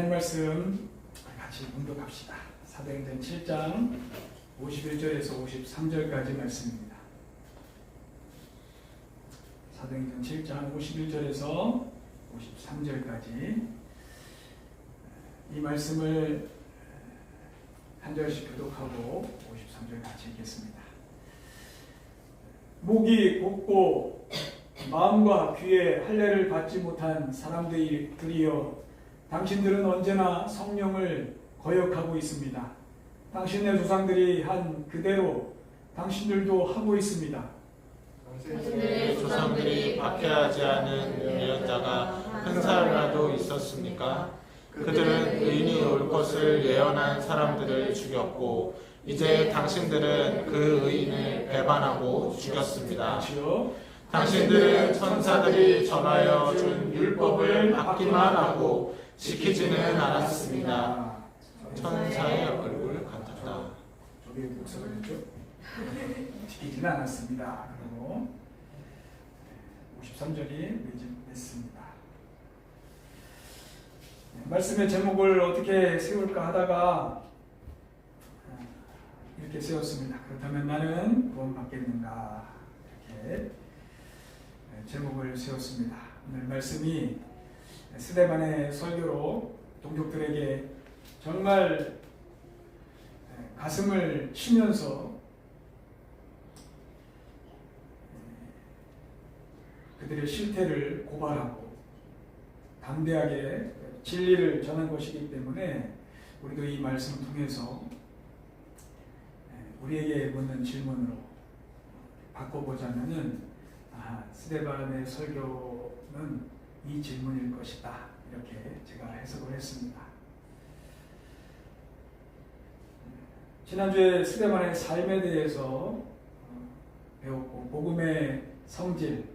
하나님 말씀 같이 공독합시다. 사도행전 7장 51절에서 53절까지 말씀입니다. 사도행전 7장 51절에서 53절까지 이 말씀을 한 절씩 교독하고 53절 같이 읽겠습니다. 목이 곧고 마음과 귀에 할례를 받지 못한 사람들이여, 당신들은 언제나 성령을 거역하고 있습니다. 당신의 조상들이 한 그대로 당신들도 하고 있습니다. 당신들의 조상들이 박해하지 않은 예언자가 한 사람이라도 있었습니까? 그들은 의인이 올 것을 예언한 사람들을 죽였고, 이제 당신들은 그 의인을 배반하고 죽였습니다. 당신들은 천사들이 전하여 준 율법을 받기만 하고 지키지는 않았습니다. 천사의 얼굴 같았다. 저게 목사가 됐죠? 지키지는 않았습니다. 그리고 53절이 맺습니다. 말씀의 제목을 어떻게 세울까 하다가 이렇게 세웠습니다. 그렇다면 나는 구원받겠는가? 이렇게 제목을 세웠습니다. 오늘 말씀이 스데반의 설교로 동족들에게 정말 가슴을 치면서 그들의 실태를 고발하고 담대하게 진리를 전한 것이기 때문에 우리도 이 말씀을 통해서 우리에게 묻는 질문으로 바꿔보자면은 스데반의 설교는 이 질문일 것이다, 이렇게 제가 해석을 했습니다. 지난주에 스데반의 삶에 대해서 배웠고, 복음의 성질,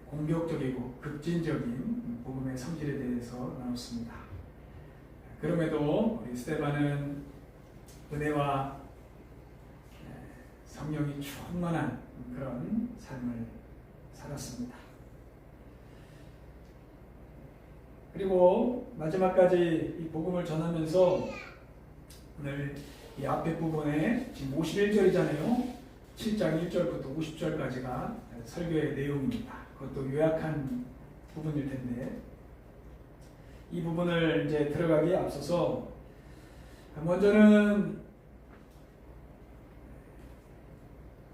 공격적이고 급진적인 복음의 성질에 대해서 나눴습니다. 그럼에도 우리 스데반은 은혜와 성령이 충만한 그런 삶을 살았습니다. 그리고 마지막까지 이 복음을 전하면서 오늘 이 앞에 부분에 지금 51절이잖아요. 7장 1절부터 50절까지가 설교의 내용입니다. 그것도 요약한 부분일 텐데, 이 부분을 이제 들어가기에 앞서서 먼저는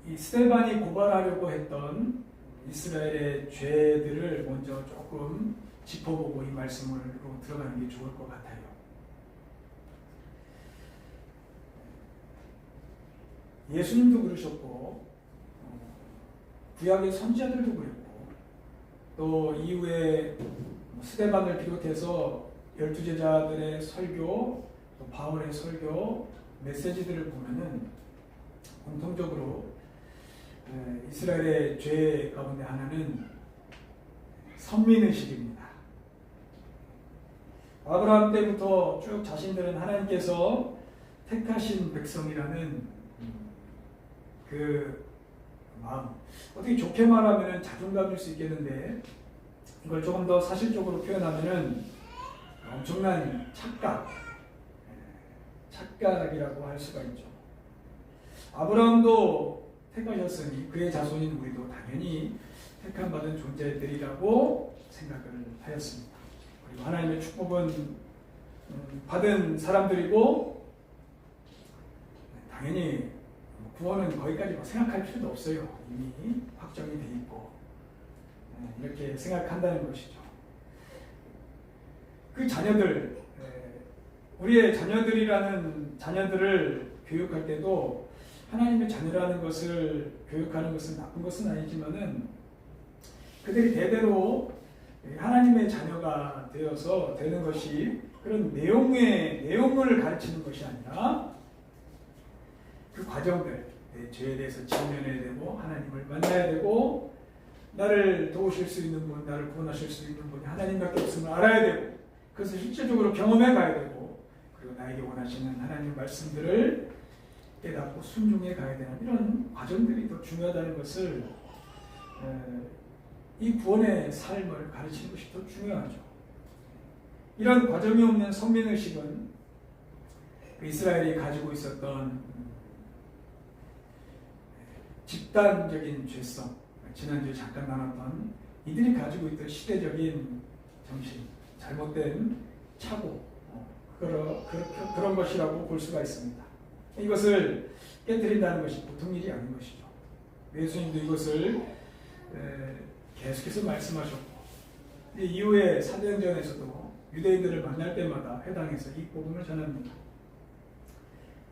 이 스데반이 고발하려고 했던 이스라엘의 죄들을 먼저 조금 짚어보고 이 말씀으로 들어가는 게 좋을 것 같아요. 예수님도 그러셨고, 구약의 선지자들도 그랬고, 또 이후에 스데반을 비롯해서 12제자들의 설교, 또 바울의 설교, 메시지들을 보면은 공통적으로 이스라엘의 죄 가운데 하나는 선민의식입니다. 아브라함 때부터 쭉 자신들은 하나님께서 택하신 백성이라는 그 마음, 어떻게 좋게 말하면 자존감일 수 있겠는데, 이걸 조금 더 사실적으로 표현하면 엄청난 착각이라고 할 수가 있죠. 아브라함도 택하셨으니 그의 자손인 우리도 당연히 택함받은 존재들이라고 생각을 하였습니다. 그리고 하나님의 축복은 받은 사람들이고, 당연히 구원은 거기까지 생각할 필요도 없어요. 이미 확정이 돼 있고, 이렇게 생각한다는 것이죠. 그 자녀들, 우리의 자녀들을 교육할 때도 하나님의 자녀라는 것을 교육하는 것은 나쁜 것은 아니지만은, 그들이 대대로 하나님의 자녀가 되어서 되는 것이 그런 내용을 가르치는 것이 아니라 그 과정들, 내 죄에 대해서 직면해야 되고, 하나님을 만나야 되고, 나를 도우실 수 있는 분, 나를 구원하실 수 있는 분이 하나님밖에 없음을 알아야 되고, 그것을 실질적으로 경험해 가야 되고, 그리고 나에게 원하시는 하나님의 말씀들을 깨닫고 순종해 가야 되는 이런 과정들이 더 중요하다는 것을 이 구원의 삶을 가르치는 것이 더 중요하죠. 이런 과정이 없는 선민의식은 이스라엘이 가지고 있었던 집단적인 죄성, 지난주에 잠깐 나눴던 이들이 가지고 있던 시대적인 정신, 잘못된 착오, 그런 것이라고 볼 수가 있습니다. 이것을 깨뜨린다는 것이 보통 일이 아닌 것이죠. 예수님도 이것을 계속해서 말씀하셨고, 이후에 사도행전에서도 유대인들을 만날 때마다 회당에서 이 복음을 전합니다.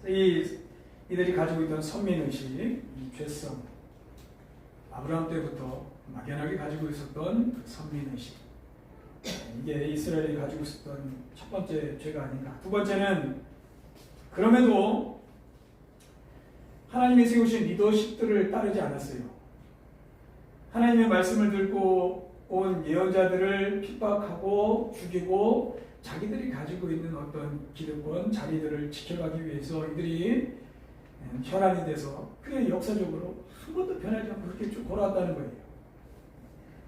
이들이 가지고 있던 선민의식, 이 죄성, 아브라함 때부터 막연하게 가지고 있었던 그 선민의식, 이게 이스라엘이 가지고 있었던 첫 번째 죄가 아닌가. 두 번째는 그럼에도 하나님이 세우신 리더십들을 따르지 않았어요. 하나님의 말씀을 듣고 온 예언자들을 핍박하고 죽이고 자기들이 가지고 있는 어떤 기득권, 자리들을 지켜가기 위해서 이들이 혈안이 돼서 그게 역사적으로 한 번도 변하지 않고 그렇게 쭉 걸어왔다는 거예요.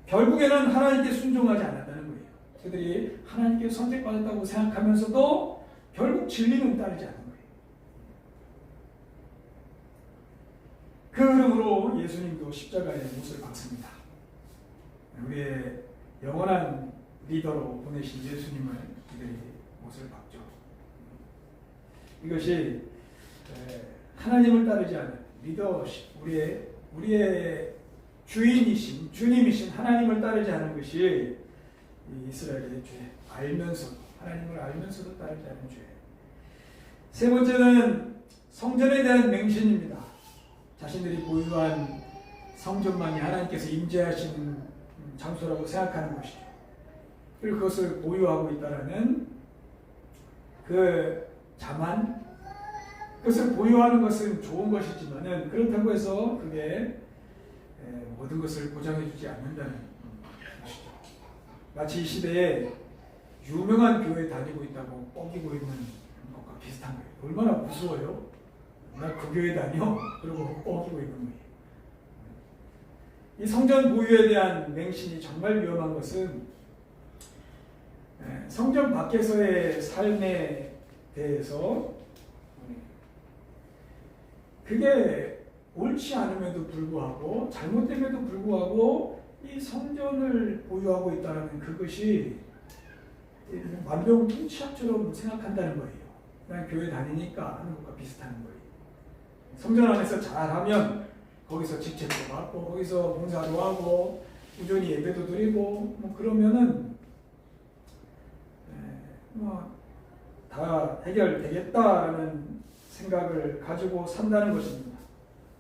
결국에는 하나님께 순종하지 않았다는 거예요. 그들이 하나님께 선택받았다고 생각하면서도 결국 진리는 따르지 않는 거예요. 그 흐름으로 예수님도 십자가의 못을 박습니다. 우리의 영원한 리더로 보내신 예수님을 이들이 못을 박죠. 이것이 하나님을 따르지 않는 리더십, 우리의 주인이신, 주님이신 하나님을 따르지 않은 것이 이스라엘의 죄, 하나님을 알면서도 따르지 않은 죄. 세 번째는 성전에 대한 맹신입니다. 자신들이 보유한 성전만이 하나님께서 임재하시는 장소라고 생각하는 것이죠. 그리고 그것을 보유하고 있다라는 그 자만, 그것을 보유하는 것은 좋은 것이지만은 그렇다고 해서 그게 모든 것을 보장해주지 않는다는 것이죠. 마치 이 시대에 유명한 교회 다니고 있다고 뻥기고 있는 것과 비슷한 거예요. 얼마나 무서워요? 나 그 교회 다녀? 그러고 뻥기고 있는 거예요. 이 성전 보유에 대한 맹신이 정말 위험한 것은 성전 밖에서의 삶에 대해서 그게 옳지 않음에도 불구하고 잘못됨에도 불구하고 이 성전을 보유하고 있다는 그것이 만병통치약처럼 생각한다는 거예요. 그냥 교회 다니니까 하는 것과 비슷한 거예요. 성전 안에서 잘하면 거기서 직책도 받고 거기서 봉사도 하고 꾸준히 예배도 드리고 뭐 그러면은 다 해결되겠다라는 생각을 가지고 산다는 것입니다.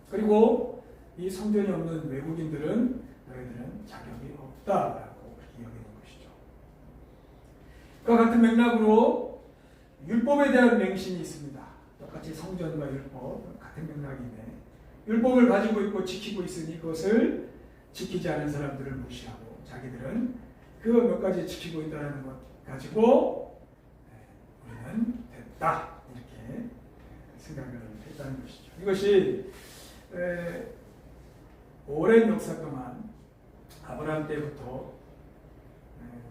그리고 이 성전이 없는 외국인들은 너희들은 자격이 없다라고 그렇게 여기는 것이죠. 그와 같은 맥락으로 율법에 대한 맹신이 있습니다. 똑같이 성전과 율법 같은 맥락인데 율법을 가지고 있고 지키고 있으니 그것을 지키지 않은 사람들을 무시하고 자기들은 그 몇 가지 지키고 있다는 것 가지고 우리는 됐다 이렇게 생각을 했다는 것이죠. 이것이 오랜 역사 동안 아브라함 때부터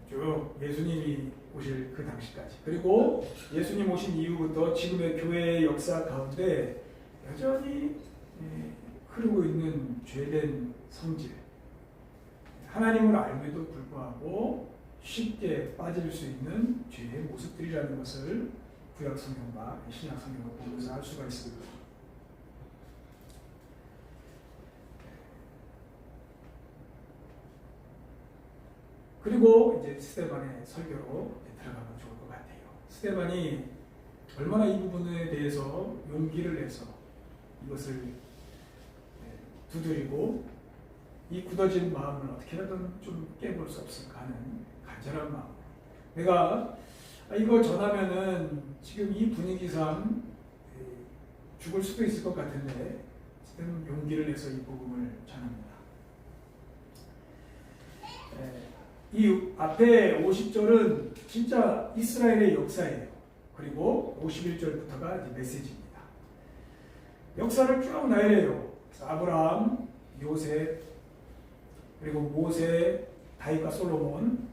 쭉 예수님이 오실 그 당시까지 그리고 예수님 오신 이후부터 지금의 교회의 역사 가운데 여전히 흐르고 있는 죄된 성질, 하나님을 알면도 불구하고 쉽게 빠질 수 있는 죄의 모습들이라는 것을 구약 성경과 신약 성경을 보면서 알 수가 있습니다. 그리고 이제 스데반의 설교로 들어가면 좋을 것 같아요. 스데반이 얼마나 이 부분에 대해서 용기를 내서 이것을 두드리고 이 굳어진 마음을 어떻게라든 좀 깨볼 수 없을까 하는 간절한 마음. 내가 이거 전하면은 지금 이 분위기상 죽을 수도 있을 것 같은데 지금 용기를 내서 이 복음을 전합니다. 이 앞에 50절은 진짜 이스라엘의 역사예요. 그리고 51절부터가 이제 메시지입니다. 역사를 쭉 나열해요. 아브라함, 요셉, 그리고 모세, 다윗과 솔로몬,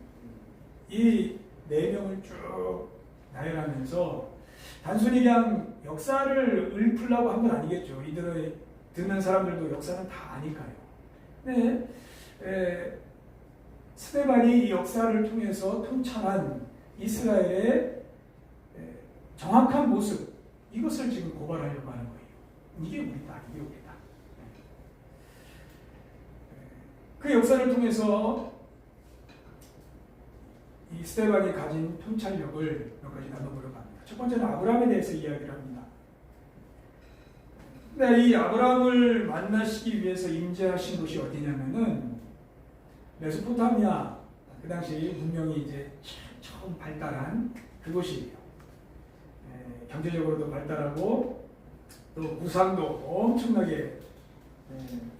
이 4명을 쭉 나열하면서 단순히 그냥 역사를 읊으려고 한 건 아니겠죠. 이들의 듣는 사람들도 역사는 다 아니까요. 네, 스데반이 이 역사를 통해서 통찰한 이스라엘의 정확한 모습, 이것을 지금 고발하려고 하는 거예요. 이게 우리다, 이게 우리다. 그 역사를 통해서 이 스데반이 가진 통찰력을 몇 가지 나눠보려고 합니다. 첫 번째는 아브라함에 대해서 이야기를 합니다. 근데 이 아브라함을 만나시기 위해서 임재하신 곳이 어디냐면은 메소포타미아, 그 당시 문명이 이제 처음 발달한 그곳이에요. 경제적으로도 발달하고 또 무상도 엄청나게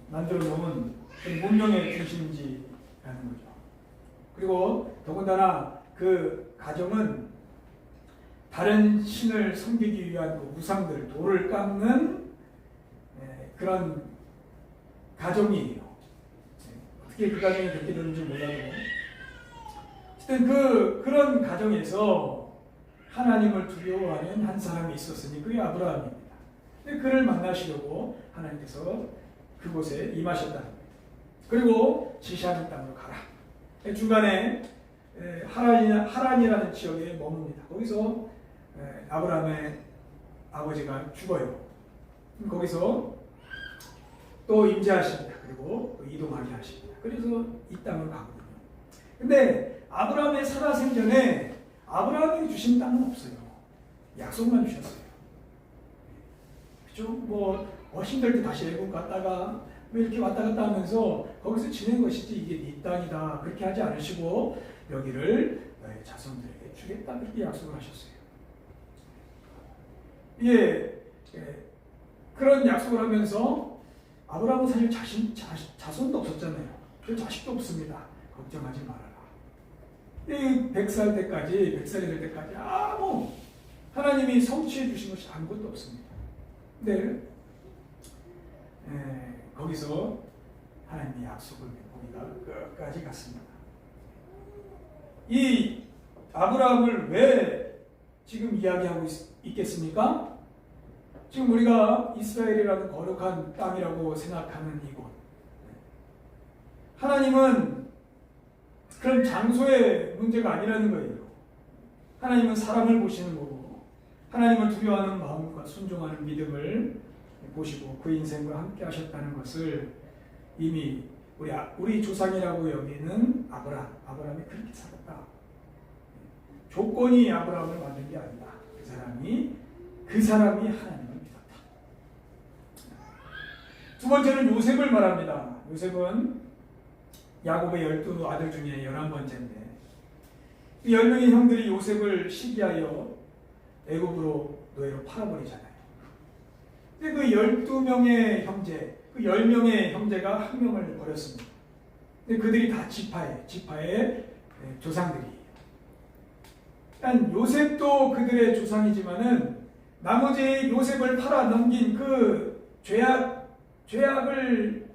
만들어 놓은 문명의 중심지라는 거죠. 그리고 더군다나 그 가정은 다른 신을 섬기기 위한 그 우상들, 돌을 깎는 그런 가정이에요. 어떻게 그 가정이 그렇게 되는지 몰라도 어쨌든 그런 가정에서 하나님을 두려워하는 한 사람이 있었으니 그게 아브라함입니다. 그를 만나시려고 하나님께서 그곳에 임하셨다는 거예요. 그리고 지시하는 땅으로 가라. 중간에 하란이라는 지역에 머뭅니다. 거기서 아브라함의 아버지가 죽어요. 거기서 또 임재하십니다. 그리고 또 이동하게 하십니다. 그래서 이 땅을 가거든요. 근데 아브라함의 살아생전에 아브라함이 주신 땅은 없어요. 약속만 주셨어요. 그죠? 뭐 힘들 때 다시 애국 갔다가 왜 이렇게 왔다 갔다 하면서 거기서 지낸 것이지 이게 네 땅이다 그렇게 하지 않으시고 여기를 너의 자손들에게 주겠다 그렇게 약속을 하셨어요. 그런 약속을 하면서 아브라함은 사실 자손도 없었잖아요. 그 자식도 없습니다. 걱정하지 말아라. 100살 때까지 100살이 될 때까지 하나님이 성취해 주신 것이 아무것도 없습니다. 근데 거기서 하나님의 약속을 맺고 끝까지 갔습니다. 이 아브라함을 왜 지금 이야기하고 있겠습니까? 지금 우리가 이스라엘이라는 거룩한 땅이라고 생각하는 이곳, 하나님은 그런 장소의 문제가 아니라는 거예요. 하나님은 사람을 보시는 거고 하나님을 두려워하는 마음과 순종하는 믿음을 보시고 그 인생과 함께 하셨다는 것을 이미 우리 조상이라고 여기는 아브라함이 그렇게 살았다. 조건이 아브라함을 만든 게 아니다. 그 사람이 하나님을 믿었다. 두 번째는 요셉을 말합니다. 요셉은 야곱의 12아들 중에 11번째인데 이 10명의 형들이 요셉을 시기하여 애굽으로 노예로 팔아버리잖아요. 근데 그 12명의 형제, 그 10명의 형제가 한 명을 버렸습니다. 근데 그들이 다 지파의 조상들이에요. 일단 요셉도 그들의 조상이지만은 나머지 요셉을 팔아 넘긴 그 죄악을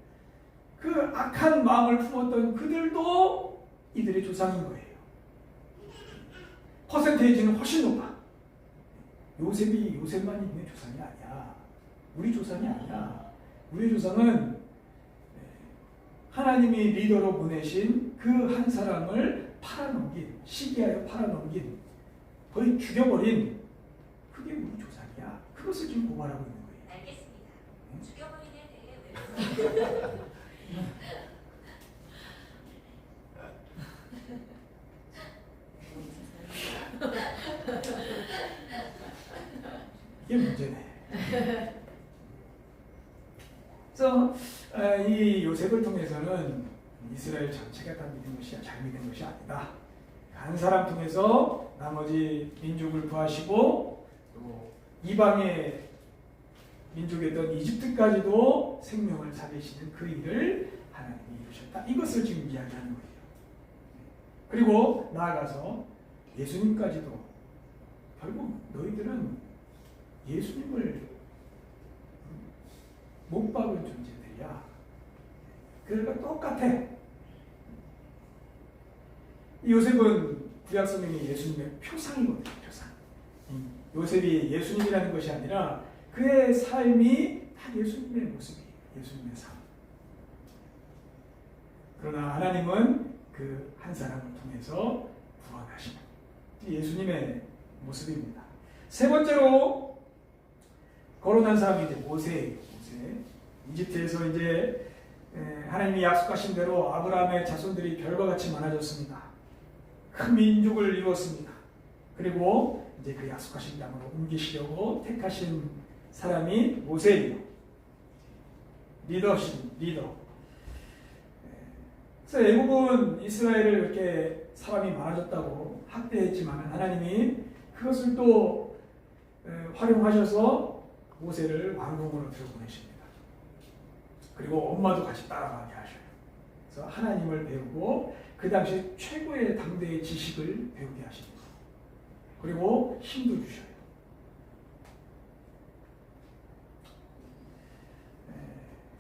그 악한 마음을 품었던 그들도 이들의 조상인 거예요. 퍼센테이지는 훨씬 높아. 요셉만 있는 조상이 아니야. 우리 조상이 아니야. 우리 조상은 하나님이 리더로 보내신 그 한 사람을 팔아넘긴, 시기하여 팔아넘긴, 거의 죽여버린 그게 우리 조상이야. 그것을 지금 고발하고 있는 거예요. 알겠습니다. 죽여버린에 대해 왜 이게 문제네. 그래서 이 요셉을 통해서는 이스라엘 전체가 다 믿은 것이 잘못된 것이 아니다. 한 사람 통해서 나머지 민족을 구하시고 또 이방의 민족이었던 이집트까지도 생명을 살리시는 그 일을 하나님이 이루셨다. 이것을 지금 이야기하는 거예요. 그리고 나아가서 예수님까지도 결국 너희들은 예수님을 못 박은 존재들이야. 그러니까 똑같아. 요셉은 구약 성경이 예수님의 표상이거든요. 표상. 요셉이 예수님이라는 것이 아니라 그의 삶이 다 예수님의 모습이에요. 예수님의 삶. 그러나 하나님은 그 한 사람을 통해서 구원하시는 예수님의 모습입니다. 세 번째로 거론한 사람이 이제 모세예요. 모세. 이집트에서 이제 하나님이 약속하신 대로 아브라함의 자손들이 별과 같이 많아졌습니다. 큰 민족을 이루었습니다. 그리고 이제 그 약속하신 땅으로 옮기시려고 택하신 사람이 모세예요. 리더. 그래서 애굽은 이스라엘을 이렇게 사람이 많아졌다고 학대했지만 하나님이 그것을 또 활용하셔서 모세를 왕궁으로 들여보내십니다. 그리고 엄마도 같이 따라가게 하셔요. 그래서 하나님을 배우고 그 당시 최고의 당대의 지식을 배우게 하십니다. 그리고 힘도 주셔요.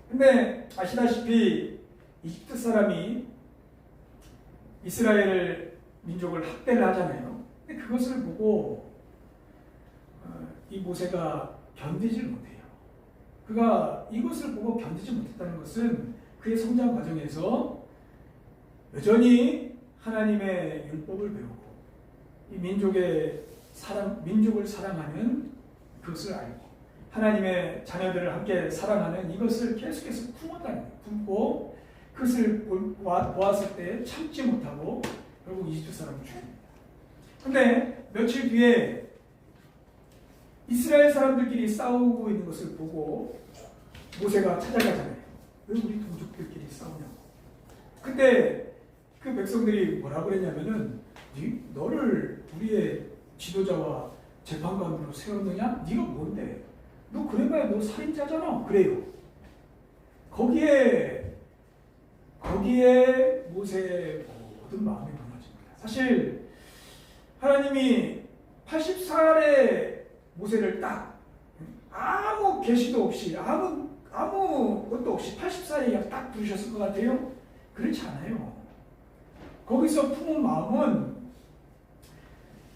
근데 아시다시피 이집트 사람이 이스라엘 민족을 학대를 하잖아요. 근데 그것을 보고 이 모세가 견디질 못해요. 그가 이것을 보고 견디지 못했다는 것은 그의 성장 과정에서 여전히 하나님의 율법을 배우고 이 민족을 사랑하는 그것을 알고 하나님의 자녀들을 함께 사랑하는 이것을 계속해서 품고 그것을 보았을 때 참지 못하고 결국 이집트 사람을 죽입니다. 근데 며칠 뒤에 이스라엘 사람들끼리 싸우고 있는 것을 보고 모세가 찾아가잖아요. 왜 우리 동족들끼리 싸우냐고. 근데 그 백성들이 뭐라 그랬냐면은 너를 우리의 지도자와 재판관으로 세웠느냐? 네가 뭔데? 너 그래봐야 너 살인자잖아. 그래요. 거기에 모세의 모든 마음이 무너집니다. 사실 하나님이 80살에 모세를 딱 아무 계시도 없이 아무것도 없이 80살에 딱 부르셨을 것 같아요? 그렇지 않아요. 거기서 품은 마음은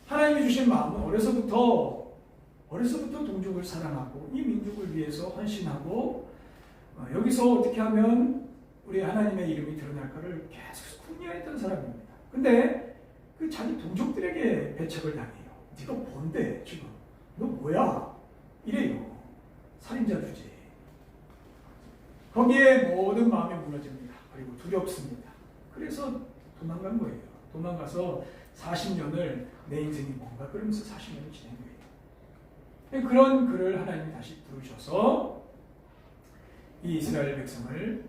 하나님이 주신 마음은 어려서부터 동족을 사랑하고 이 민족을 위해서 헌신하고 여기서 어떻게 하면 우리 하나님의 이름이 드러날까를 계속 궁리했던 사람입니다. 근데 그 자기 동족들에게 배척을 당해요. 네가 뭔데 지금? 너 뭐야? 이래요. 살인자 주제. 거기에 모든 마음이 무너집니다. 그리고 두렵습니다. 그래서 도망간 거예요. 도망가서 40년을 내 인생이 뭔가 그러면서 40년을 지낸 거예요. 그런 그를 하나님이 다시 부르셔서 이 이스라엘 백성을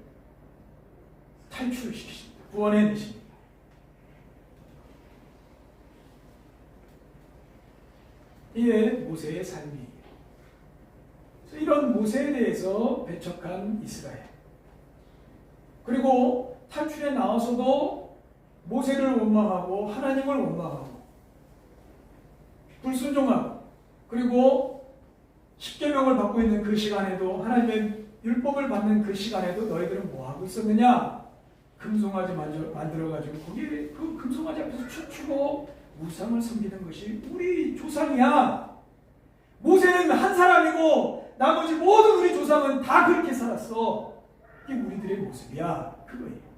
탈출시키십니다. 구원해내십니다. 이게 모세의 삶이에요. 이런 모세에 대해서 배척한 이스라엘. 그리고 탈출에 나와서도 모세를 원망하고 하나님을 원망하고 불순종하고 그리고 십계명을 받고 있는 그 시간에도 하나님의 율법을 받는 그 시간에도 너희들은 뭐하고 있었느냐? 금송아지 만들어가지고 거기에 그 금송아지 앞에서 춤추고 우상을 섬기는 것이 우리 조상이야. 모세는 한 사람이고 나머지 모든 우리 조상은 다 그렇게 살았어. 이게 우리들의 모습이야. 그거예요.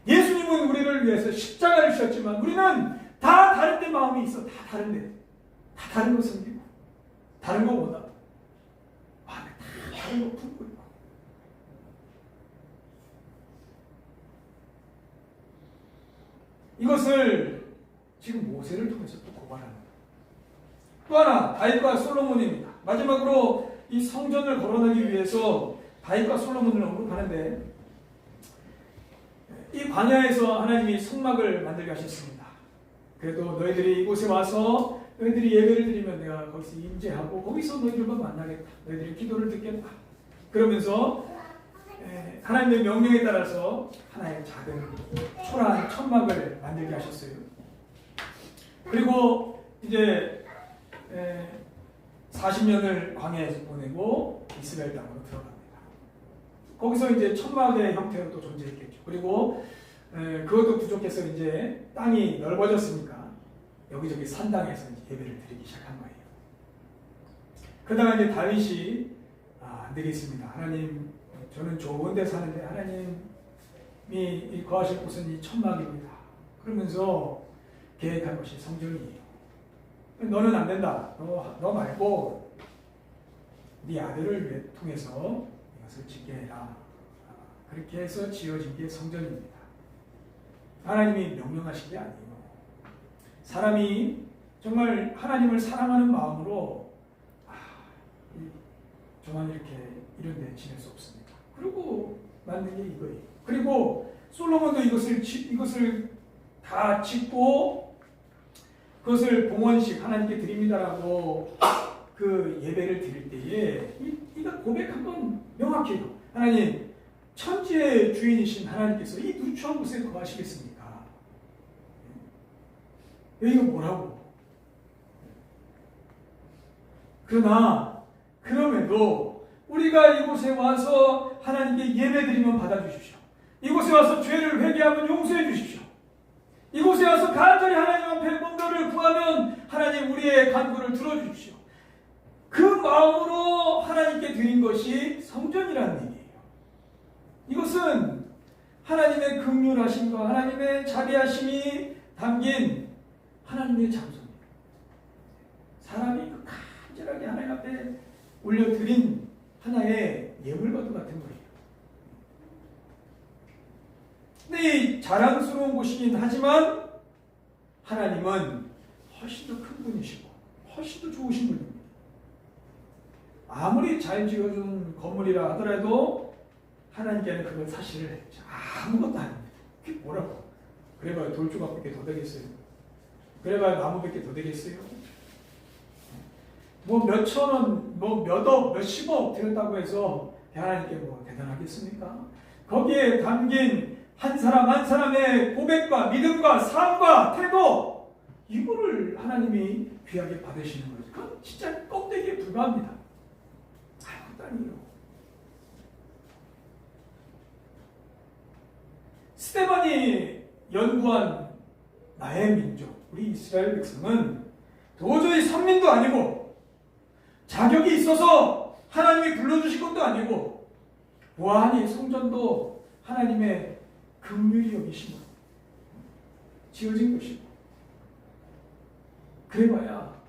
예수님은 우리를 위해서 십자가를 지셨지만 우리는 다 다른 데 마음이 있어. 다 다른데. 다 다른 거 섬기고 다른 거 원하고 마음에 다 다른 거 품고 있고 이것을 지금 모세를 통해서 또 고발합니다. 또 하나 다윗과 솔로몬입니다. 마지막으로 이 성전을 거론하기 위해서 다윗과 솔로몬을 언급하는데 이 광야에서 하나님이 성막을 만들게 하셨습니다. 그래도 너희들이 이곳에 와서 너희들이 예배를 드리면 내가 거기서 임재하고 거기서 너희들과 만나겠다. 너희들이 기도를 듣겠다. 그러면서 하나님의 명령에 따라서 하나의 작은 초라한 천막을 만들게 하셨어요. 그리고 이제 40년을 광야에서 보내고 이스라엘 땅으로 들어갑니다. 거기서 이제 천막의 형태로 또 존재했겠죠. 그리고 그것도 부족해서 이제 땅이 넓어졌으니까 여기저기 산당에서 이제 예배를 드리기 시작한 거예요. 그러다가 이제 다윗이 안 되겠습니다. 하나님, 저는 좋은 데 사는데 하나님이 거하실 곳은 이 천막입니다. 그러면서 계획한 것이 성전이에요. 너는 안 된다. 너 말고 네 아들을 통해서 이것을 짓게 해라. 그렇게 해서 지어진 게 성전입니다. 하나님이 명령하신 게 아니에요. 사람이 정말 하나님을 사랑하는 마음으로 저만 이렇게 이런 데 지낼 수 없습니다. 그리고 만든 게 이거예요. 그리고 솔로몬도 이것을 다 짓고 그것을 봉헌식 하나님께 드립니다라고 그 예배를 드릴 때에 이가 고백한 건 명확해요. 하나님, 천지의 주인이신 하나님께서 이 누추한 곳에 거하시겠습니까? 이거 뭐라고? 그러나 그럼에도 우리가 이곳에 와서 하나님께 예배드리면 받아주십시오. 이곳에 와서 죄를 회개하면 용서해 주십시오. 이곳에 와서 간절히 하나님 앞에 뭔가를 구하면 하나님 우리의 간구를 들어주십시오. 그 마음으로 하나님께 드린 것이 성전이라는 얘기예요. 이것은 하나님의 긍휼하심과 하나님의 자비하심이 담긴 하나님의 장소입니다. 사람이 간절하게 하나님 앞에 올려드린 하나의 예물과도 같은 거예요. 근데 이 자랑스러운 곳이긴 하지만 하나님은 훨씬 더 큰 분이시고 훨씬 더 좋으신 분입니다. 아무리 잘 지어준 건물이라 하더라도 하나님께는 그건 사실을 아무것도 아닙니다. 그게 뭐라고? 그래봐야 돌조각밖에 더 되겠어요? 그래봐야 나무밖에 더 되겠어요? 뭐 몇천 원, 뭐 몇억, 몇십억 들였다고 해서 하나님께 뭐 대단하겠습니까? 거기에 담긴 한 사람 한 사람의 고백과 믿음과 삶과 태도, 이거를 하나님이 귀하게 받으시는 거죠. 그건 진짜 껍데기에 불과합니다. 아무것도 아니에요. 스데반이 연구한 나의 민족, 우리 이스라엘 백성은 도저히 선민도 아니고 자격이 있어서 하나님이 불러주신 것도 아니고 보안이 성전도 하나님의 긍휼히 여기시고 지어진 것이고, 그래봐야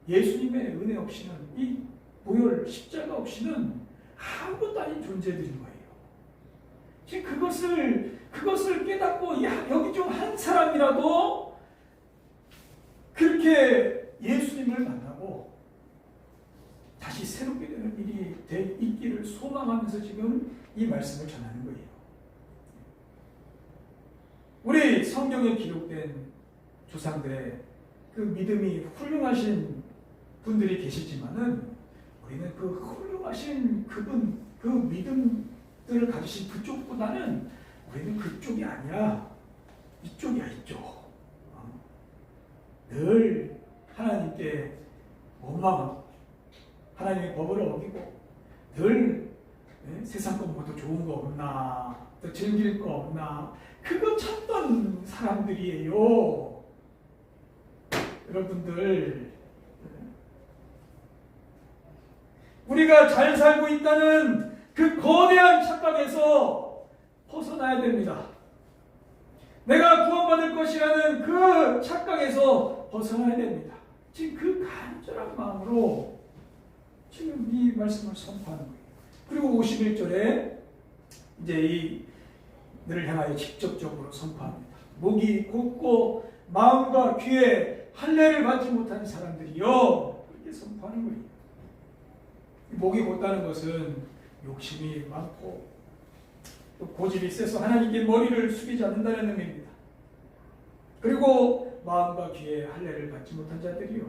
예수님의 은혜 없이는, 이 보혈 십자가 없이는 아무것도 아닌 존재들인 거예요. 지금 그것을 깨닫고 여기 좀 한 사람이라도 그렇게 예수님을 만나고 다시 새롭게 되는 일이 있기를 소망하면서 지금 이 말씀을 전하는 거예요. 우리 성경에 기록된 조상들의 그 믿음이 훌륭하신 분들이 계시지만은 우리는 그 훌륭하신 그분, 그 믿음들을 가지신 그쪽보다는 우리는 그쪽이 아니야. 이쪽이야, 이쪽. 늘 하나님께 원망하고 하나님의 법을 어기고 늘 세상 것 모두 좋은 거 없나, 또 즐길 거 없나, 그거 찾던 사람들이에요. 여러분들, 우리가 잘 살고 있다는 그 거대한 착각에서 벗어나야 됩니다. 내가 구원받을 것이라는 그 착각에서 벗어나야 됩니다. 지금 그 간절한 마음으로 지금 이 말씀을 선포하는 거예요. 그리고 51절에 이제 이들을 향하여 직접적으로 선포합니다. 목이 곧고 마음과 귀에 할례를 받지 못한 사람들이요, 그렇게 선포하는 거예요. 목이 곧다는 것은 욕심이 많고 또 고집이 세서 하나님께 머리를 숙이지 않는다는 의미입니다. 그리고 마음과 귀에 할례를 받지 못한 자들이요,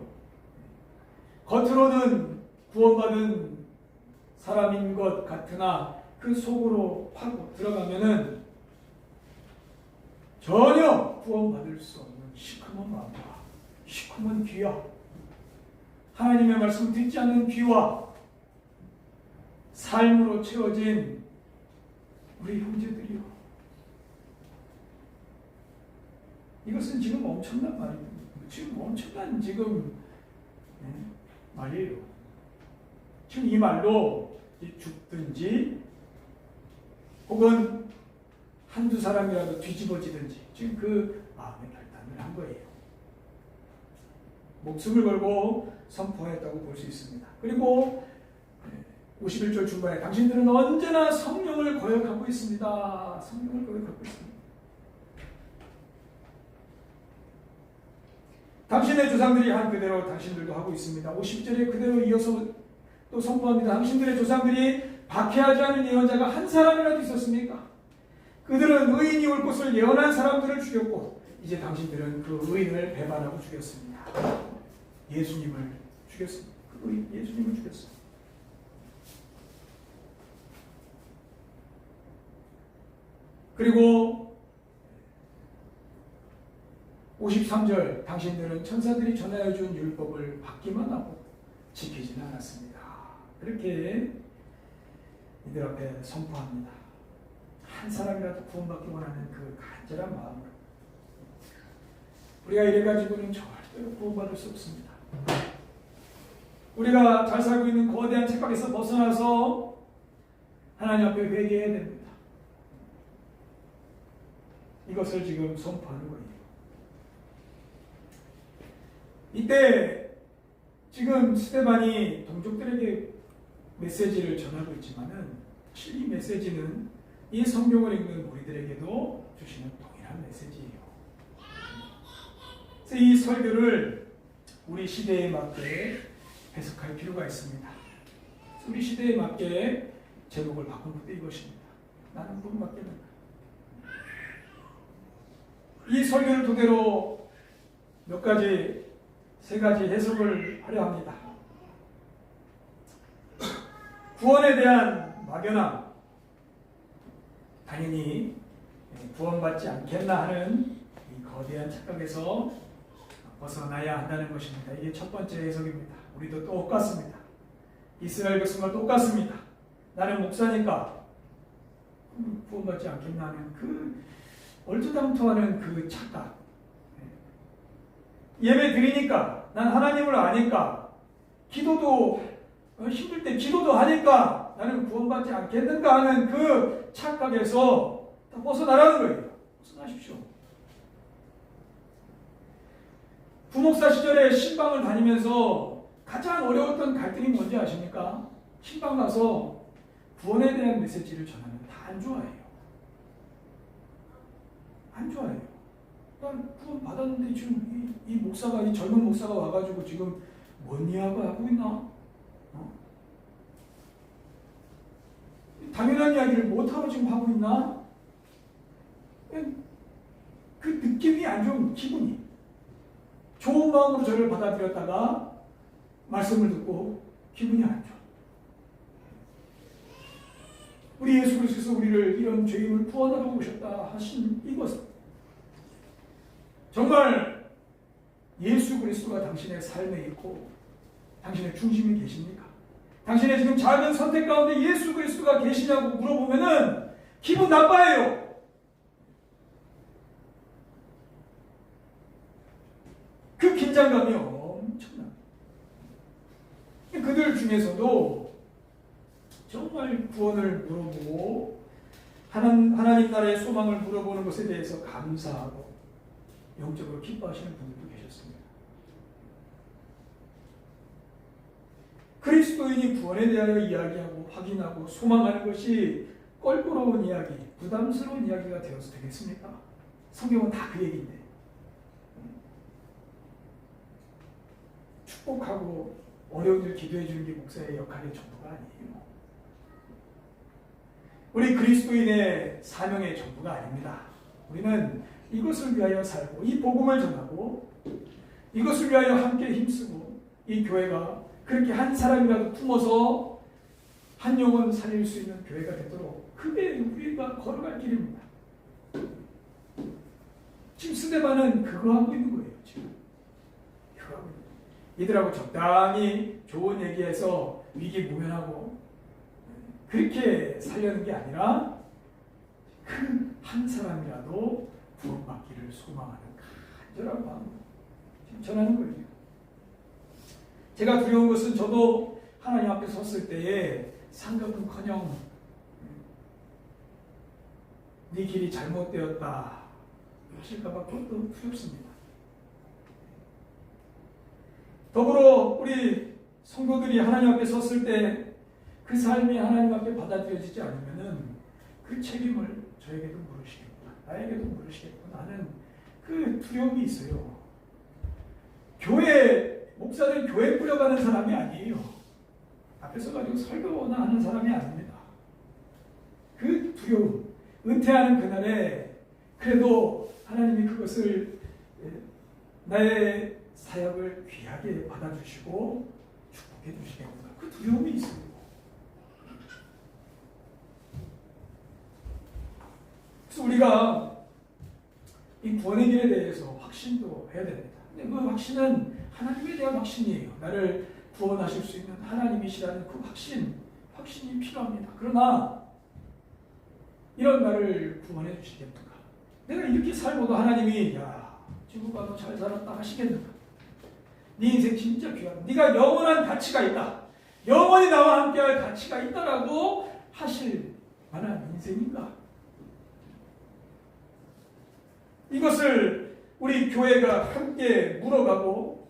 겉으로는 구원받은 사람인 것 같으나 그 속으로 파고 들어가면은 전혀 구원받을 수 없는 시커먼 마음과 시커먼 귀와 하나님의 말씀 듣지 않는 귀와 삶으로 채워진 우리 형제들이요, 이것은 지금 엄청난 말입니다. 지금 엄청난 말이에요. 지금 이 말로 죽든지 혹은 한두 사람이라도 뒤집어지든지 지금 그 마음의 결단을 한 거예요. 목숨을 걸고 선포했다고 볼 수 있습니다. 그리고 51절 중반에 당신들은 언제나 성령을 거역하고 있습니다. 성령을 거역하고 있습니다. 당신의 조상들이 한 그대로 당신들도 하고 있습니다. 50절에 그대로 이어서 또 선포합니다. 당신들의 조상들이 박해하지 않은 예언자가 한 사람이라도 있었습니까? 그들은 의인이 올 것을 예언한 사람들을 죽였고 이제 당신들은 그 의인을 배반하고 죽였습니다. 예수님을 죽였습니다. 그 의인 예수님을 죽였습니다. 그리고 53절 당신들은 천사들이 전하여 준 율법을 받기만 하고 지키지는 않았습니다. 그렇게 이들 앞에 선포합니다. 한 사람이라도 구원받기 원하는 그 간절한 마음으로 우리가 이래가지고는 절대로 구원받을 수 없습니다. 우리가 잘 살고 있는 거대한 착각에서 벗어나서 하나님 앞에 회개해야 됩니다. 이것을 지금 선포하는 거예요. 이때 지금 스데반이 동족들에게 메시지를 전하고 있지만은 사실 이 메시지는 이 성경을 읽는 우리들에게도 주시는 동일한 메시지예요. 그래서 이 설교를 우리 시대에 맞게 해석할 필요가 있습니다. 우리 시대에 맞게 제목을 바꾼 것도 이것입니다. 나는 구원받겠는가? 이 설교를 토대로 세 가지 해석을 하려 합니다. 구원에 대한 막연함, 당연히 구원받지 않겠나 하는 이 거대한 착각에서 벗어나야 한다는 것입니다. 이게 첫 번째 해석입니다. 우리도 똑같습니다. 이스라엘 백성과 똑같습니다. 나는 목사니까 구원받지 않겠나 하는 그 얼토당토하는 그 착각. 예배 드리니까 난 하나님을 아니까 기도도 힘들 때 기도도 하니까 나는 구원받지 않겠는가 하는 그 착각에서 다 벗어나라는 거예요. 벗어나십시오. 부목사 시절에 신방을 다니면서 가장 어려웠던 갈등이 뭔지 아십니까? 신방 가서 구원에 대한 메시지를 전하면 다 안 좋아해요. 안 좋아해요. 난 구원 받았는데 지금 이 목사가, 이 젊은 목사가 와가지고 지금 뭔 이야기를 하고 있나? 당연한 이야기를 못하고 지금 하고 있나? 그 느낌이 안 좋은 기분이. 좋은 마음으로 저를 받아들였다가 말씀을 듣고 기분이 안 좋아. 우리 예수 그리스도께서 우리를 이런 죄인을 구원하러 오셨다 하신 이것은 정말 예수 그리스도가 당신의 삶에 있고 당신의 중심에 계십니까? 당신의 지금 작은 선택 가운데 예수 그리스도가 계시냐고 물어보면은 기분 나빠해요. 그 긴장감이 엄청납니다. 그들 중에서도 정말 구원을 물어보고 하나님 나라의 소망을 물어보는 것에 대해서 감사하고 영적으로 기뻐하시는 분들도 계셨습니다. 그리스도인이 구원에 대하여 이야기하고 확인하고 소망하는 것이 껄끄러운 이야기, 부담스러운 이야기가 되어서 되겠습니까? 성경은 다 그 얘기인데. 축복하고 어려운 일 기도해 주는 게 목사의 역할의 전부가 아니에요. 우리 그리스도인의 사명의 전부가 아닙니다. 우리는 이것을 위하여 살고 이 복음을 전하고 이것을 위하여 함께 힘쓰고 이 교회가 그렇게 한 사람이라도 품어서 한 영혼 살릴 수 있는 교회가 되도록 그게 우리가 걸어갈 길입니다. 지금 스데반은 그거 하고 있는 거예요. 지금 그거 하고 있는 거예요. 이들하고 적당히 좋은 얘기해서 위기 모면하고 그렇게 살려는 게 아니라 그 한 사람이라도 구원받기를 소망하는 간절한 마음으로 지금 전하는 거예요. 제가 두려운 것은 저도 하나님 앞에 섰을 때에 상급은커녕 네 길이 잘못되었다 하실까봐 그것도 두렵습니다. 더불어 우리 성도들이 하나님 앞에 섰을 때 그 삶이 하나님 앞에 받아들여지지 않으면은 그 책임을 저에게도 물으시겠구나, 나에게도 물으시겠구나 하는 그 두려움이 있어요. 목사들 교회 꾸려가는 사람이 아니에요. 앞에서 가지고 설교나 하는 사람이 아닙니다. 그 두려움, 은퇴하는 그날에 그래도 하나님이 그것을 나의 사역을 귀하게 받아주시고 축복해 주시겠구나. 그 두려움이 있어요. 그래서 우리가 이 구원의 길에 대해서 확신도 해야 됩니다. 근데 그 확신은 하나님에 대한 확신이에요. 나를 구원하실 수 있는 하나님이시라는 그 확신이 필요합니다. 그러나 이런 나를 구원해 주시겠는가? 내가 이렇게 살고도 하나님이 야, 지구가 너 잘 살았다 하시겠는가? 네 인생 진짜 귀하다. 네가 영원한 가치가 있다. 영원히 나와 함께할 가치가 있다라고 하실 만한 인생인가? 이것을 우리 교회가 함께 물어가고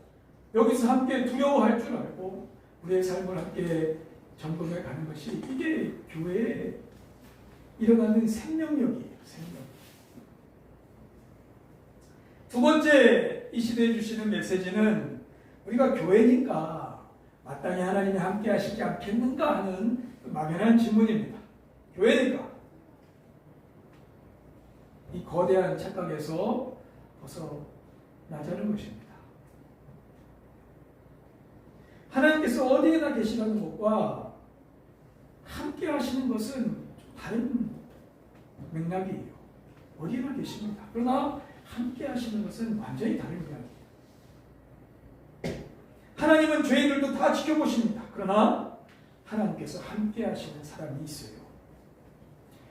여기서 함께 두려워할 줄 알고 우리의 삶을 함께 점검해 가는 것이 이게 교회에 일어나는 생명력이에요. 생명. 두 번째 이 시대에 주시는 메시지는 우리가 교회니까 마땅히 하나님이 함께 하시지 않겠는가 하는 막연한 질문입니다. 교회니까 이 거대한 착각에서 벗어나자는 것입니다. 하나님께서 어디에나 계시라는 것과 함께 하시는 것은 다른 맥락이에요. 어디에나 계십니다. 그러나 함께 하시는 것은 완전히 다른 이야기예요. 하나님은 죄인들도 다 지켜보십니다. 그러나 하나님께서 함께 하시는 사람이 있어요.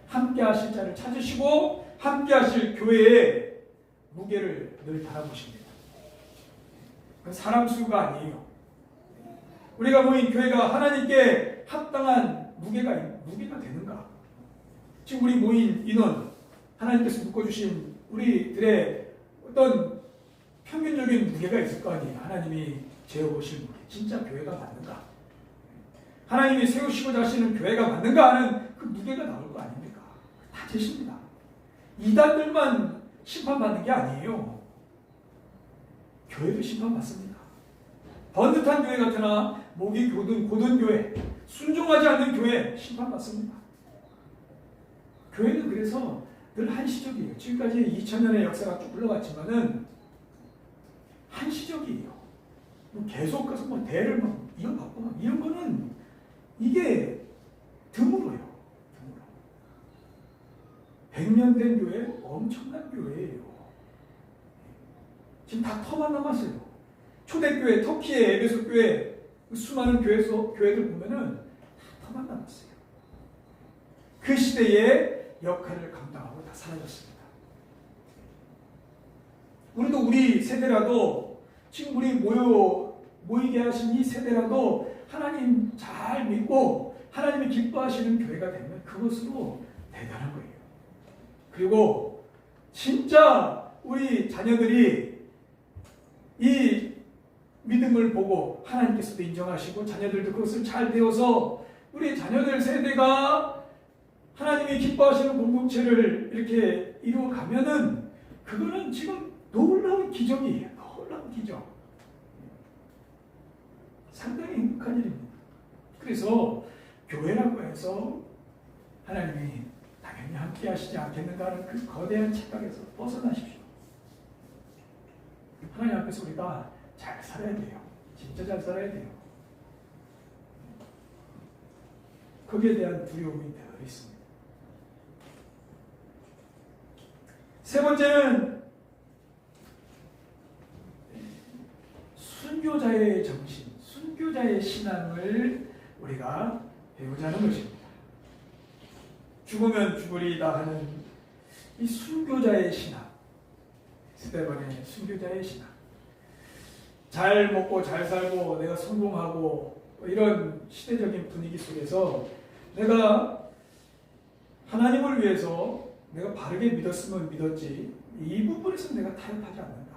함께 하실 자를 찾으시고 함께 하실 교회에 무게를 늘 달아보십니다. 사람 수가 아니에요. 우리가 모인 교회가 하나님께 합당한 무게가 되는가? 지금 우리 모인 인원, 하나님께서 묶어주신 우리들의 어떤 평균적인 무게가 있을 거 아니에요. 하나님이 재어보실 무게, 진짜 교회가 맞는가? 하나님이 세우시고자 하시는 교회가 맞는가 하는 그 무게가 나올 거 아닙니까? 다 재십니다. 이단들만 심판받는 게 아니에요. 교회도 심판받습니다. 번듯한 교회 같으나 목이 고든 교회, 순종하지 않는 교회 심판받습니다. 교회는 그래서 늘 한시적이에요. 지금까지 2000년의 역사가 쭉 흘러갔지만은 한시적이에요. 계속 가서 대를 이어받고 이런 거는 이게 드물어요. 100년 된 교회 엄청난 교회예요. 지금 다 터만 남았어요. 초대교회, 터키의 에베소 교회, 수많은 교회들 보면은 다 터만 남았어요. 그 시대의 역할을 감당하고 다 사라졌습니다. 우리도 우리 세대라도 지금 우리 모이게 하신 이 세대라도 하나님 잘 믿고 하나님이 기뻐하시는 교회가 되면 그것으로 대단한 거예요. 그리고 진짜 우리 자녀들이 이 믿음을 보고 하나님께서도 인정하시고 자녀들도 그것을 잘 배워서 우리 자녀들 세대가 하나님이 기뻐하시는 공동체를 이렇게 이루어가면은 그거는 지금 놀라운 기적이에요. 놀라운 기적. 상당히 행복한 일입니다. 그래서 교회라고 해서 하나님이 당연히 함께 하시지 않겠는가 하는 그 거대한 착각에서 벗어나십시오. 하나님 앞에서 우리가 잘 살아야 돼요. 진짜 잘 살아야 돼요. 거기에 대한 두려움이 늘 있습니다. 세 번째는 순교자의 정신, 순교자의 신앙을 우리가 배우자는 것입니다. 죽으면 죽으리다 하는 이 순교자의 신앙, 스데반의 순교자의 신앙. 잘 먹고 잘 살고 내가 성공하고 이런 시대적인 분위기 속에서 내가 하나님을 위해서 내가 바르게 믿었으면 믿었지 이 부분에서 내가 타협하지 않는다.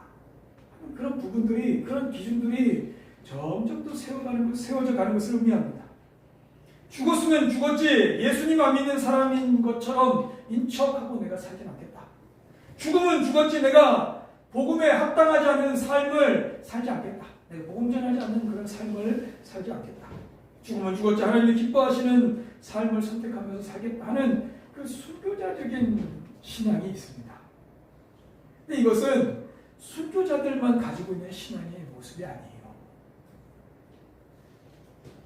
그런 부분들이, 그런 기준들이 점점 더 세워져 가는 것을 의미합니다. 죽었으면 죽었지 예수님 안 믿는 사람인 것처럼 인척하고 내가 살진 않겠다. 죽으면 죽었지 내가 복음에 합당하지 않는 삶을 살지 않겠다. 내가 복음 전하지 않는 그런 삶을 살지 않겠다. 죽으면 죽었지 하나님이 기뻐하시는 삶을 선택하면서 살겠다 하는 그 순교자적인 신앙이 있습니다. 근데 이것은 순교자들만 가지고 있는 신앙의 모습이 아니에요.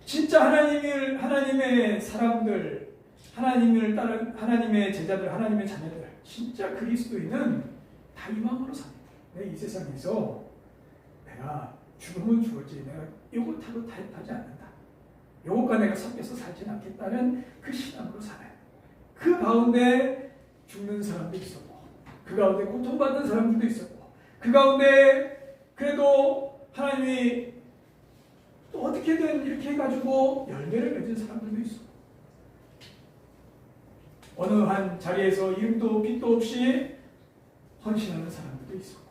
진짜 하나님의 사람들, 하나님을 따른 하나님의 제자들, 하나님의 자녀들, 진짜 그리스도인은 다 이 마음으로 삽니다. 내가 이 세상에서 내가 죽으면 죽었지 내가 이것하고 타협하지 않는다. 이것과 내가 섞여서 살지는 않겠다는 그 신앙으로 살아요. 그 가운데 죽는 사람도 있었고 그 가운데 고통받는 사람들도 있었고 그 가운데 그래도 하나님이 또 어떻게든 이렇게 해가지고 열매를 맺은 사람들도 있었고 어느 한 자리에서 이름도 빛도 없이 헌신하는 사람들도 있었고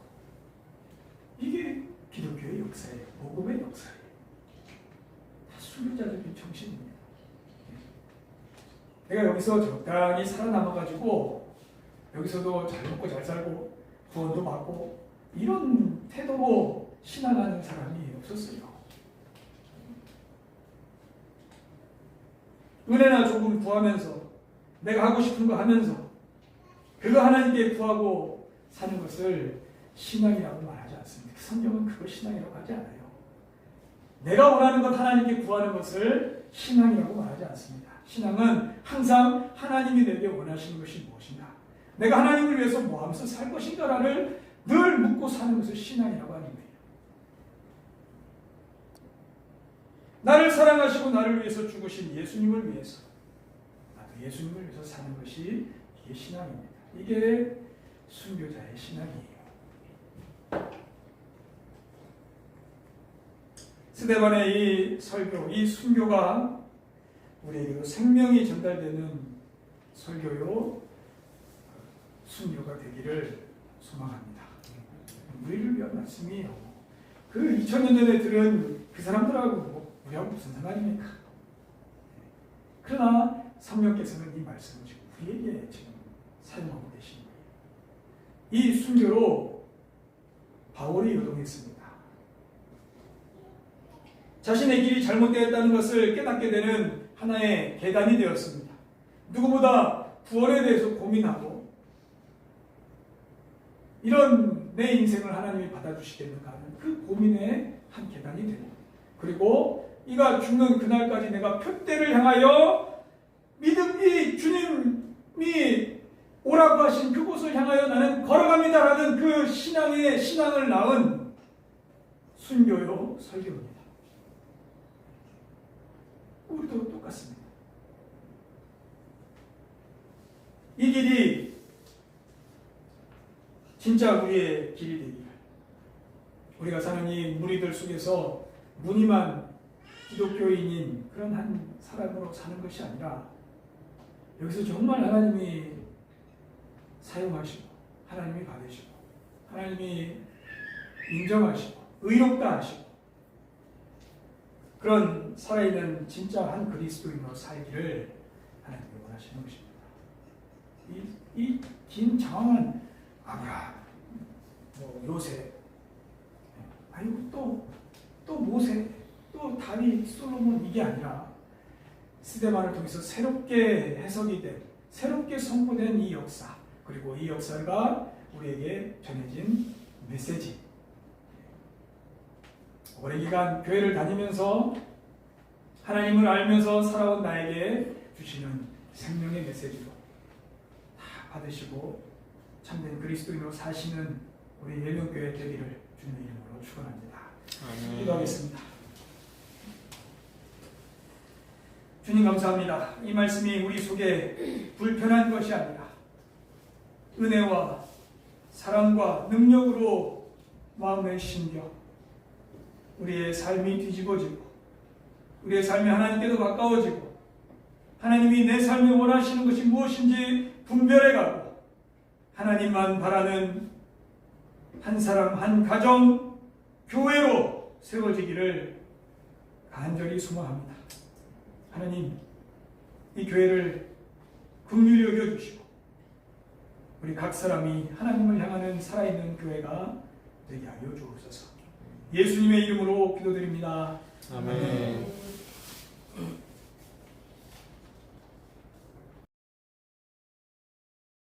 이게 기독교의 역사예요. 복음의 역사예요. 다 순교자적인 정신입니다. 내가 여기서 적당히 살아남아가지고 여기서도 잘 먹고 잘 살고 구원도 받고 이런 태도로 신앙하는 사람이 없었어요. 은혜나 조금 구하면서 내가 하고 싶은 거 하면서 그거 하나님께 구하고 사는 것을 신앙이라고 말하지 않습니다. 성경은 그걸 신앙이라고 하지 않아요. 내가 원하는 것 하나님께 구하는 것을 신앙이라고 말하지 않습니다. 신앙은 항상 하나님이 내게 원하시는 것이 무엇인가, 내가 하나님을 위해서 뭐 하면서 살 것인가를 늘 묻고 사는 것을 신앙이라고 하는 거예요. 나를 사랑하시고 나를 위해서 죽으신 예수님을 위해서 나도 예수님을 위해서 사는 것이 이게 신앙입니다. 이게 순교자의 신앙이에요. 스데반의 이 설교, 이 순교가 우리에게도 생명이 전달되는 설교요 순교가 되기를 소망합니다. 우리를 위한 말씀이에요. 그 2000년 전에 들은 그 사람들하고 우리하고 무슨 상관입니까? 그러나 성령께서는 이 말씀을 지금 우리에게 지금 사용하고 계신 거예요. 이 순교로 바울이 요동했습니다. 자신의 길이 잘못되었다는 것을 깨닫게 되는 하나의 계단이 되었습니다. 누구보다 구원에 대해서 고민하고 이런 내 인생을 하나님이 받아주시겠는가 하는 그 고민의 한 계단이 됩니다. 그리고 이가 죽는 그날까지 내가 표대를 향하여 믿음이 주님이 오라고 하신 그곳을 향하여 나는 걸어갑니다라는 그 신앙을 낳은 순교요 설교입니다. 우리도 똑같습니다. 이 길이 진짜 우리의 길이 되기를, 우리가 사는 이 무리들 속에서 무늬만 기독교인인 그런 한 사람으로 사는 것이 아니라 여기서 정말 하나님이 사용하시고 하나님이 받으시고 하나님이 인정하시고 의롭다 하시고 그런 살아있는 진짜 한 그리스도인으로 살기를 하나님이 원하시는 것입니다. 이 긴 장황한 아브라함, 요셉, 아니고 또 모세, 또 다윗, 솔로몬 이게 아니라 스데반을 통해서 새롭게 해석이 된, 새롭게 선포된 이 역사, 그리고 이 역사가 우리에게 전해진 메시지. 오랜 기간 교회를 다니면서 하나님을 알면서 살아온 나에게 주시는 생명의 메시지로 다 받으시고 참된 그리스도인으로 사시는 우리 예명교회 되기를 주님의 이름으로 축원합니다. 기도하겠습니다. 주님 감사합니다. 이 말씀이 우리 속에 불편한 것이 아니라 은혜와 사랑과 능력으로 마음에 심겨 우리의 삶이 뒤집어지고 우리의 삶이 하나님께도 가까워지고 하나님이 내 삶에 원하시는 것이 무엇인지 분별해가고 하나님만 바라는 한 사람 한 가정 교회로 세워지기를 간절히 소망합니다. 하나님, 이 교회를 긍휼히 여겨주시고 우리 각 사람이 하나님을 향하는 살아있는 교회가 되게 하여 주옵소서. 예수님의 이름으로 기도드립니다. 아멘.